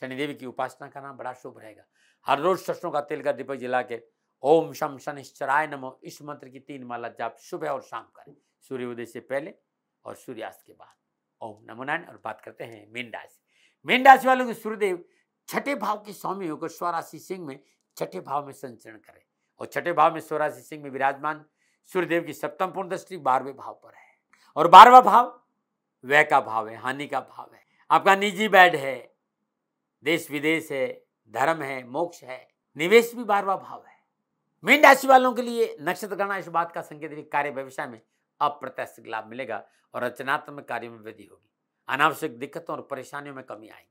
शनिदेव की उपासना करना बड़ा शुभ रहेगा। हर रोज सरसों का तेल का दीपक जला के ओम शम शनिश्चराय नमो इस मंत्र की 3 माला जाप सुबह और शाम करें, सूर्योदय से पहले और सूर्यास्त के बाद। ओम नमो नारायण। और बात करते हैं मीन राशि। मीन राशि वालों के सूर्यदेव छठे भाव के स्वामी होकर स्वराशि सिंह में छठे भाव में संचरण करें और छठे भाव में स्वराशि सिंह में विराजमान सूर्यदेव की सप्तम पूर्ण दृष्टि 12वें भाव पर है और 12वां भाव व्यय का भाव है, हानि का भाव है। आपका निजी बेड है, देश विदेश है, धर्म है, मोक्ष है, निवेश भी 12वां भाव है। मीन राशि वालों के लिए नक्षत्र गणना इस बात का संकेत है, कार्य व्यवसाय में अप्रत्याशित लाभ मिलेगा और रचनात्मक कार्यों में वृद्धि होगी। अनावश्यक दिक्कतों और परेशानियों में कमी आएगी।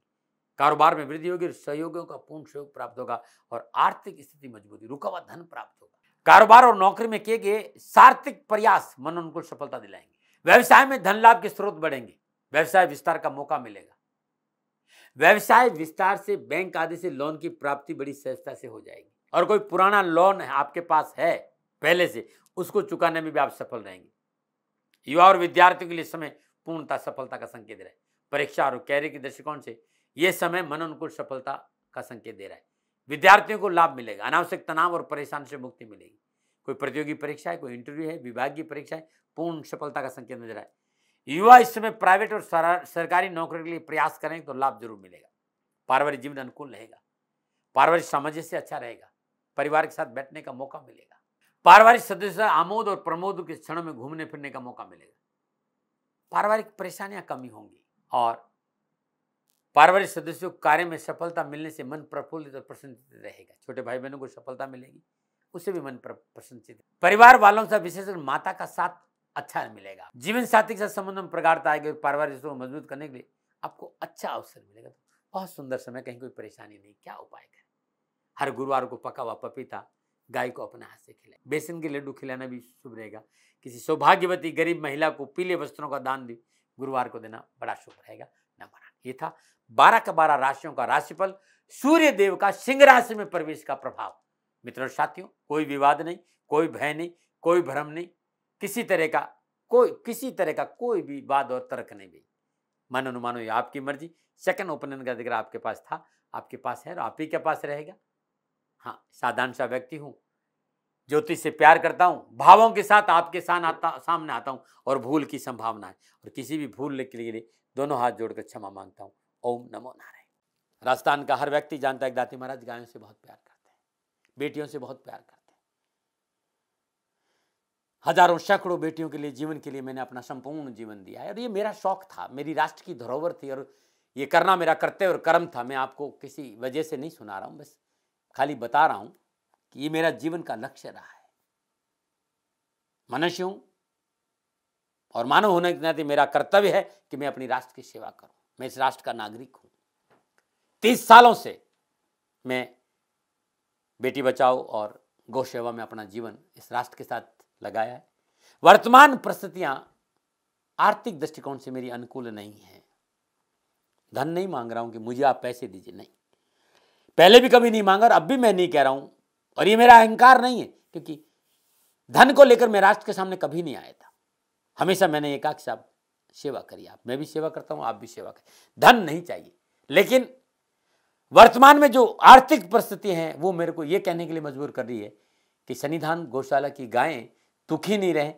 कारोबार में वृद्धि होगी, सहयोगियों का पूर्ण सहयोग प्राप्त होगा और आर्थिक स्थिति मजबूती, रुका हुआ धन प्राप्त होगा। कारोबार और नौकरी में किए गए सार्थक प्रयास मन अनुकूल सफलता दिलाएंगे। व्यवसाय में धन लाभ के स्रोत बढ़ेंगे, व्यवसाय विस्तार का मौका मिलेगा। व्यवसाय विस्तार से बैंक आदि से लोन की प्राप्ति बड़ी सहजता से हो जाएगी और कोई पुराना लोन आपके पास है पहले से, उसको चुकाने में भी आप सफल रहेंगे। युवा और विद्यार्थियों के लिए समय पूर्णता सफलता का संकेत रहे। परीक्षा और कैरियर के दृष्टिकोण से यह समय मन अनुकूल सफलता का संकेत दे रहा है। विद्यार्थियों को लाभ मिलेगा, अनावश्यक तनाव और परेशानी से मुक्ति मिलेगी। कोई प्रतियोगी परीक्षा है, कोई इंटरव्यू है, विभागीय परीक्षा है, पूर्ण सफलता का संकेत नजर आए। युवा इस समय प्राइवेट और सरकारी नौकरी के लिए प्रयास करें तो लाभ जरूर मिलेगा। पारिवारिक जीवन अनुकूल रहेगा, पारिवारिक सामंजस्य अच्छा रहेगा, परिवार के साथ बैठने का मौका मिलेगा। पारिवारिक सदस्य आमोद और प्रमोद के क्षणों में घूमने फिरने का मौका मिलेगा। पारिवारिक परेशानियां कमी होंगी और पारिवारिक सदस्यों को कार्य में सफलता मिलने से मन प्रफुल्लित और प्रसन्नचित्त रहेगा। छोटे भाई बहनों को सफलता मिलेगी, उससे भी मन प्रसन्नचित्त। परिवार वालों से विशेषकर माता का साथ अच्छा मिलेगा। जीवन साथी के साथ संबंध में प्रगाढ़ता आएगी और पारिवारिक रिश्तों को मजबूत करने के लिए आपको अच्छा अवसर मिलेगा। तो बहुत सुंदर समय, कहीं कोई परेशानी नहीं। क्या उपाय करें? हर गुरुवार को पका हुआ पपीता गाय को अपने हाथ से खिलाएं। बेसन के लड्डू खिलाना भी शुभ रहेगा। किसी सौभाग्यवती गरीब महिला को पीले वस्त्रों का दान भी गुरुवार को देना बड़ा शुभ रहेगा। नमन। ये था 12 का 12 राशियों का राशिफल, सूर्य देव का सिंह राशि में प्रवेश का प्रभाव। मित्रों और साथियों, कोई विवाद नहीं, कोई भय नहीं, कोई भ्रम नहीं, किसी तरह का कोई भी वाद और तर्क नहीं भी। मानो न मानो, ये आपकी मर्जी। सेकंड ओपिनियन का अधिकार आपके पास था, आपके पास है और आप ही के पास रहेगा। हाँ, साधारण सा व्यक्ति हूँ, ज्योतिष से प्यार करता हूँ, भावों के साथ आपके सामने आता हूँ और भूल की संभावना है, और किसी भी भूल के लिए दोनों हाथ जोड़कर क्षमा मांगता हूँ। ओम नमो नारायण। राजस्थान का हर व्यक्ति जानता है कि दाती महाराज गायों से बहुत प्यार करते हैं, बेटियों से बहुत प्यार करते हैं। हजारों सैकड़ों बेटियों के लिए, जीवन के लिए मैंने अपना संपूर्ण जीवन दिया है, और ये मेरा शौक था, मेरी राष्ट्र की धरोहर थी, और ये करना मेरा कर्तव्य और कर्म था। मैं आपको किसी वजह से नहीं सुना रहा हूँ, बस खाली बता रहा हूँ कि ये मेरा जीवन का लक्ष्य रहा है। मनुष्य हूँ और मानव होने के नाते मेरा कर्तव्य है कि मैं अपनी राष्ट्र की सेवा करूं। मैं इस राष्ट्र का नागरिक हूं। 30 सालों से मैं बेटी बचाओ और गौ सेवा में अपना जीवन इस राष्ट्र के साथ लगाया है। वर्तमान परिस्थितियां आर्थिक दृष्टिकोण से मेरी अनुकूल नहीं है। धन नहीं मांग रहा हूं कि मुझे आप पैसे दीजिए, नहीं, पहले भी कभी नहीं मांगा और अब भी मैं नहीं कह रहा हूं, और ये मेरा अहंकार नहीं है, क्योंकि धन को लेकर मैं राष्ट्र के सामने कभी नहीं आया था। हमेशा मैंने एक साहब सेवा करी, आप, मैं भी सेवा करता हूं, आप भी सेवा करें। धन नहीं चाहिए, लेकिन वर्तमान में जो आर्थिक परिस्थिति हैं वो मेरे को ये कहने के लिए मजबूर कर रही है कि सन्निधान गौशाला की गायें दुखी नहीं रहे,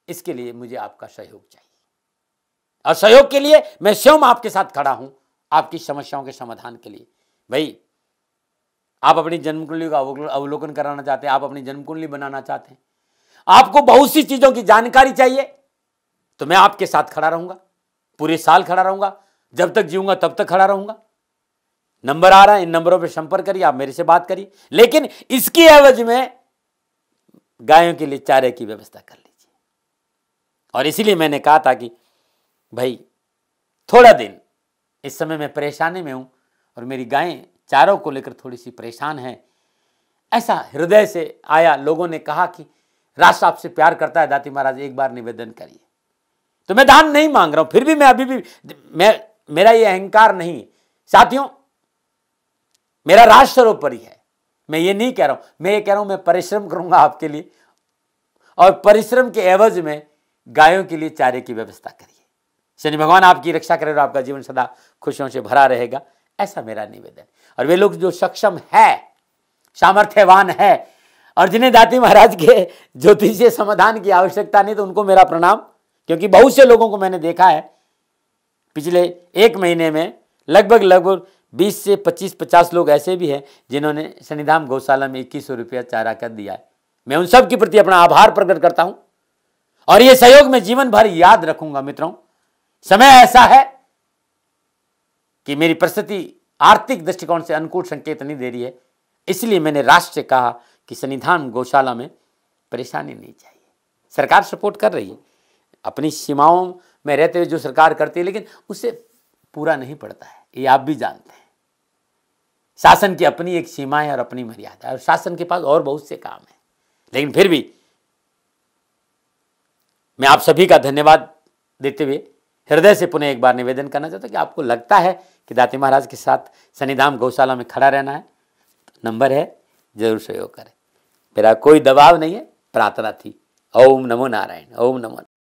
इसके लिए मुझे आपका सहयोग चाहिए, और सहयोग के लिए मैं स्वयं आपके साथ खड़ा हूं, आपकी समस्याओं के समाधान के लिए। भाई, आप अपनी जन्म कुंडली का अवलोकन कराना चाहते हैं, आप अपनी जन्म कुंडली बनाना चाहते हैं, आपको बहुत सी चीजों की जानकारी चाहिए, तो मैं आपके साथ खड़ा रहूंगा, पूरे साल खड़ा रहूंगा, जब तक जीऊंगा तब तक खड़ा रहूंगा। नंबर आ रहा है, इन नंबरों पर संपर्क करिए, आप मेरे से बात करिए, लेकिन इसकी एवज में गायों के लिए चारे की व्यवस्था कर लीजिए। और इसीलिए मैंने कहा था कि भाई थोड़ा दिन, इस समय मैं परेशानी में हूं और मेरी गायें चारों को लेकर थोड़ी सी परेशान है। ऐसा हृदय से आया, लोगों ने कहा कि राष्ट्र आपसे प्यार करता है दाती महाराज, एक बार निवेदन करिए। तो मैं दान नहीं मांग रहा हूं, फिर भी मैं अभी भी मेरा ये अहंकार नहीं है साथियों, मेरा राष्ट्र सर्वोपरि है। मैं ये नहीं कह रहा हूं, मैं ये कह रहा हूं मैं परिश्रम करूंगा आपके लिए, और परिश्रम के एवज में गायों के लिए चारे की व्यवस्था करिए। शनि भगवान आपकी रक्षा करे और आपका जीवन सदा खुशियों से भरा रहेगा, ऐसा मेरा निवेदन। और वे लोग जो सक्षम है, सामर्थ्यवान है, और जिन्हें दाती महाराज के ज्योतिषीय समाधान की आवश्यकता नहीं, तो उनको मेरा प्रणाम, क्योंकि बहुत से लोगों को मैंने देखा है पिछले 1 महीने में लगभग 20 से 25-50 लोग ऐसे भी हैं जिन्होंने सन्निधान गौशाला में 2100 रुपया चारा कर दिया है। मैं उन सब के प्रति अपना आभार प्रकट करता हूं, और ये सहयोग में जीवन भर याद रखूंगा। मित्रों, समय ऐसा है कि मेरी परिस्थिति आर्थिक दृष्टिकोण से अनुकूल संकेत नहीं दे रही है, इसलिए मैंने राष्ट्र से कहा कि सन्निधान गौशाला में परेशानी नहीं चाहिए। सरकार सपोर्ट कर रही है, अपनी सीमाओं में रहते हुए जो सरकार करती है, लेकिन उससे पूरा नहीं पड़ता है, ये आप भी जानते हैं। शासन की अपनी एक सीमा है और अपनी मर्यादा है, और शासन के पास और बहुत से काम है, लेकिन फिर भी मैं आप सभी का धन्यवाद देते हुए हृदय से पुनः एक बार निवेदन करना चाहता हूं कि आपको लगता है कि दाती महाराज के साथ सन्निधान गौशाला में खड़ा रहना है, तो नंबर है, जरूर सहयोग करें। मेरा कोई दबाव नहीं है, प्रार्थना थी। ओम नमो नारायण, ओम नमो नारायण।